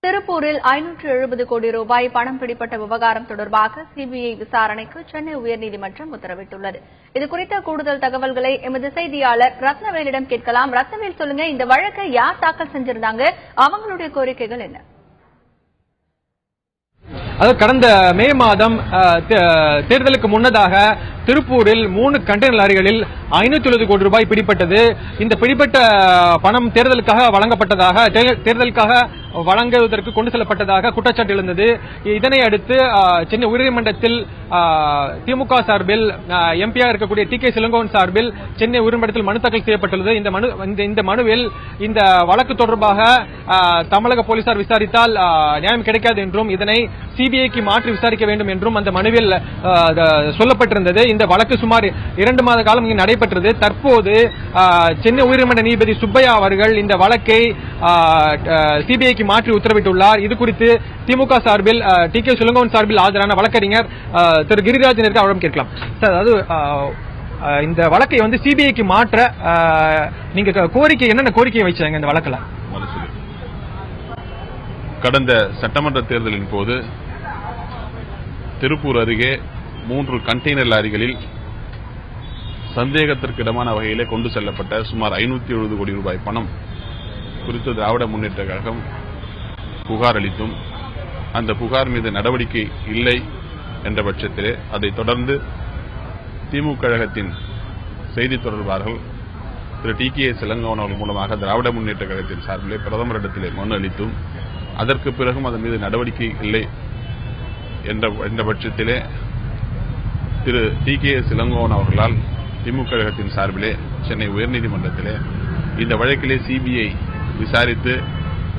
திருப்பூரில் 570 கோடி ரூபாய் பணம் பிடிபட்ட விவகாரம் தொடர்பாக சிபிஐ விசாரணைக்கு சென்னை உயர்நீதிமன்றம் உத்தரவிட்டுள்ளது. இதுகுறித்த கூடுதல் தகவல்களை எமது செய்தியாளர் ரத்னவேலிடம் கேட்கலாம். ரத்னவேல், சொல்லுங்க, இந்த வழக்கை யார் தாக்கல் செஞ்சிருந்தாங்க? அவங்களுடைய கோரிக்கைகள் என்ன? கடந்த மே மாதம் தேர்தலுக்கு முன்னதாக திருப்பூரில் 3 கண்டெய்னர் லாரிகளில் 570 கோடி ரூபாய் பிடிப்பட்டது. இந்த பிடிப்பட்ட பணம் தேர்தலுக்காக வழங்குவதற்கு கொண்டு செல்லப்பட்டதாக குற்றச்சாட்டு எழுந்தது. இதனை அடுத்து சென்னை உயர்நீதிமன்றத்தில் திமுக சார்பில் எம்பியாக இருக்கக்கூடிய டி.கே. இளங்கோவன் சார்பில் சென்னை உயர்நீதிமன்றத்தில் மனு தாக்கல் செய்யப்பட்டுள்ளது. இந்த மனுவில் இந்த வழக்கு தொடர்பாக தமிழக போலீசார் விசாரித்தால் நியாயம் கிடைக்காது என்றும் இதனை சிபிஐக்கு மாற்றி விசாரிக்க வேண்டும் என்றும் அந்த மனுவில் சொல்லப்பட்டிருந்தது. இந்த வழக்கு சுமார் 2 மாத காலம் இங்கு நடைபெற்றது. தற்போது சென்னை உயர்நீதிமன்ற நீதிபதி சுப்பையா அவர்கள் இந்த வழக்கை சிபிஐக்கு மாற்றி உத்தரவிட்டுள்ளார். இதுகுறித்து திமுக சார்பில் டி.கே. இளங்கோவன் சார்பில் ஆஜரான வழக்கறிஞர் திரு கிரிராஜன் அவரிடம் கேட்கலாம். அதாவது இந்த வழக்கை சிபிஐக்கு மாற்ற நீங்க என்னென்ன கோரிக்கை வச்சாங்க இந்த வழக்குல? கடந்த சட்டமன்ற தேர்தலின் போது திருப்பூர் அருகே 3 கண்டெய்னர் லாரிகளில் சந்தேகத்திற்கிடமான வகையிலே கொண்டு செல்லப்பட்ட சுமார் 570 கோடி ரூபாய் பணம் குறித்து திராவிட முன்னேற்ற கழகம் புகார் அளித்தும் அந்த புகார் மீது நடவடிக்கை இல்லை என்ற பட்சத்திலே அதைத் தொடர்ந்து திமுக கழகத்தின் செய்தி தொடர்பாளர்கள் திரு டி.கே. இளங்கோவன் அவர்கள் மூலமாக திராவிட முன்னேற்ற கழகத்தின் சார்பிலே பிரதமரிடத்திலே மனு அளித்தும் அதற்கு பிறகும் அதன் மீது நடவடிக்கை இல்லை என்ற பட்சத்திலே திரு டி.கே. இளங்கோவன் அவர்களால் திமுக கழகத்தின் சார்பிலே சென்னை உயர்நீதிமன்றத்திலே இந்த வழக்கிலே சிபிஐ விசாரித்து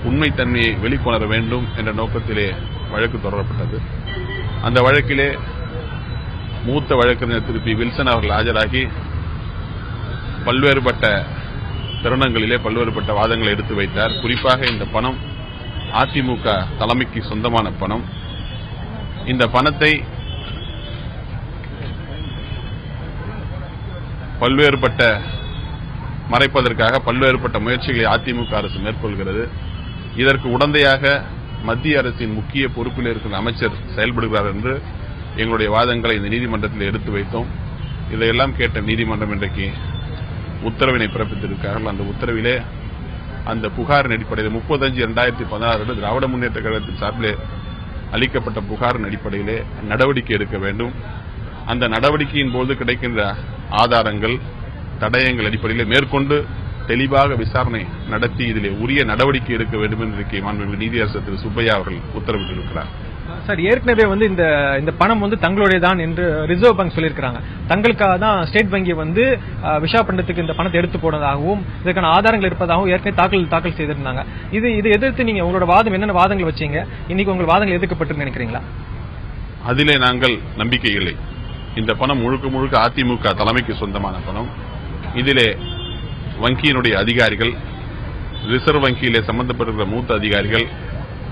உண்மைத்தன்மையை வெளிக்கொணர வேண்டும் என்ற நோக்கத்திலே வழக்கு தொடரப்பட்டது. அந்த வழக்கிலே மூத்த வழக்கறிஞர் திரு பி. வில்சன் அவர்கள் ஆஜராகி பல்வேறுபட்ட தருணங்களிலே பல்வேறுபட்ட வாதங்களை எடுத்து வைத்தார். குறிப்பாக இந்த பணம் அதிமுக தலைமைக்கு சொந்தமான பணம். இந்த பணத்தை மறைப்பதற்காக பல்வேறுபட்ட முயற்சிகளை அதிமுக அரசு மேற்கொள்கிறது. இதற்கு உடந்தையாக மத்திய அரசின் முக்கிய பொறுப்பில் இருக்கிற அமைச்சர் செயல்படுகிறார் என்று எங்களுடைய வாதங்களை இந்த நீதிமன்றத்தில் எடுத்து வைத்தோம். இதையெல்லாம் கேட்ட நீதிமன்றம் இன்றைக்கு உத்தரவினை பிறப்பித்திருக்கிறார்கள். அந்த உத்தரவிலே அந்த புகாரின் அடிப்படையில் 30/5/2016 திராவிட முன்னேற்ற கழகத்தின் சார்பிலே அளிக்கப்பட்ட புகாரின் அடிப்படையிலே நடவடிக்கை எடுக்க வேண்டும். அந்த நடவடிக்கையின் போது கிடைக்கின்ற ஆதாரங்கள் தடயங்கள் அடிப்படையில் மேற்கொண்டு தெளிவாக விசாரணை நடத்தி இதிலே உரிய நடவடிக்கை எடுக்க வேண்டும் என்று மாண்புமிகு நீதியரசர் திரு சுப்பையா அவர்கள் உத்தரவிட்டிருக்கிறார். சார், ஏற்கனவே இந்த பணம் தங்களுடையதான் என்று ரிசர்வ் பேங்க் சொல்லியிருக்கிறாங்க. தங்களுக்காக தான் ஸ்டேட் வங்கி விசாகப்பட்டினத்துக்கு இந்த பணத்தை எடுத்து போனதாகவும் இதற்கான ஆதாரங்கள் இருப்பதாகவும் ஏற்கனவே தாக்கல் செய்திருந்தாங்க. இது எதிர்த்து நீங்க உங்களோட வாதம் என்னென்ன வாதங்கள் வச்சீங்க? இன்னைக்கு உங்கள் வாதங்கள் எதிர்க்கப்பட்டு நினைக்கிறீங்களா? அதிலே நாங்கள் நம்பிக்கை இல்லை. இந்த பணம் முழுக்க அதிமுக தலைமைக்கு சொந்தமான பணம். இதிலே வங்கியினுடைய அதிகாரிகள், ரிசர்வ் வங்கியிலே சம்பந்தப்பட்டிருக்கிற மூத்த அதிகாரிகள்,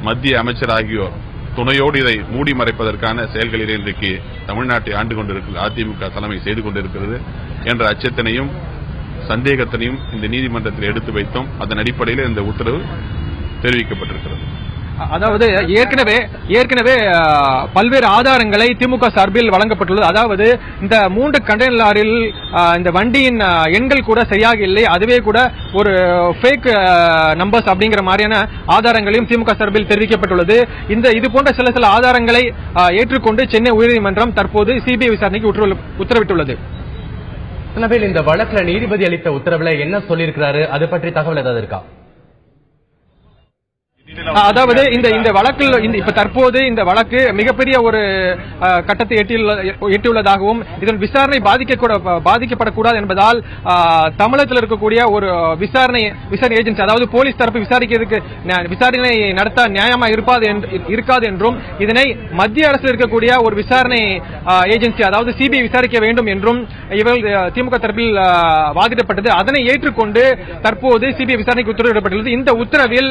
மத்திய அமைச்சர் ஆகியோர் துணையோடு இதை மூடி மறைப்பதற்கான செயல்களில் இன்றைக்கு தமிழ்நாட்டை ஆண்டு கொண்டிருக்கிற அதிமுக தலைமை செய்து கொண்டிருக்கிறது என்ற அச்சத்தினையும் சந்தேகத்தினையும் இந்த நீதிமன்றத்தில் எடுத்து வைத்தோம். அதன் அடிப்படையில் இந்த உத்தரவு தெரிவிக்கப்பட்டிருக்கிறது. அதாவது ஏற்கனவே பல்வேறு ஆதாரங்களை திமுக சார்பில் வழங்கப்பட்டுள்ளது. அதாவது இந்த 3 கண்டெய்னர் லாரியில் இந்த வண்டியின் எண்கள் கூட சரியாக இல்லை, அதுவே கூட ஒரு ஃபேக் நம்பர்ஸ் அப்படிங்கிற மாதிரியான ஆதாரங்களையும் திமுக சார்பில் தெரிவிக்கப்பட்டுள்ளது. இது போன்ற சில ஆதாரங்களை ஏற்றுக்கொண்டு சென்னை உயர்நீதிமன்றம் தற்போது சிபிஐ விசாரணைக்கு உத்தரவிட்டுள்ளது. இந்த வழக்குல நீதிபதி அளித்த உத்தரவுல என்ன சொல்லியிருக்கிறாரு? அது பற்றி தகவல் ஏதாவது இருக்கா? அதாவது இந்த வழக்கில் இப்ப தற்போது இந்த வழக்கு மிகப்பெரிய ஒரு கட்டத்தை எட்டியுள்ளதாகவும் இதன் விசாரணை பாதிக்கப்படக்கூடாது என்பதால் தமிழகத்தில் இருக்கக்கூடிய ஒரு விசாரணை ஏஜென்சி, அதாவது போலீஸ் தரப்பு விசாரணை நடத்த நியாயமா இருக்காது என்றும் இதனை மத்திய அரசில் இருக்கக்கூடிய ஒரு விசாரணை ஏஜென்சி, அதாவது சிபிஐ விசாரிக்க வேண்டும் என்றும் இவர்கள் திமுக தரப்பில் வாதிடப்பட்டது. அதனை ஏற்றுக்கொண்டு தற்போது சிபிஐ விசாரணைக்கு உத்தரவிடப்பட்டுள்ளது. இந்த உத்தரவில்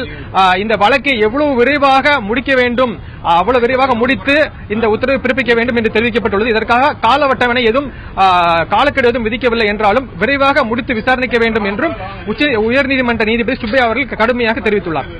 இந்த வழக்கை எவ்வளவு விரைவாக முடிக்க வேண்டும், அவ்வளவு விரைவாக முடித்து இந்த உத்தரவை பிறப்பிக்க வேண்டும் என்று தெரிவிக்கப்பட்டுள்ளது. இதற்காக கால அட்டவணை காலக்கெடு எதுவும் விதிக்கவில்லை என்றாலும் விரைவாக முடித்து விசாரணைக்க வேண்டும் என்றும் உயர்நீதிமன்ற நீதிபதி சுப்பையா அவர்கள் கடுமையாக தெரிவித்துள்ளார்.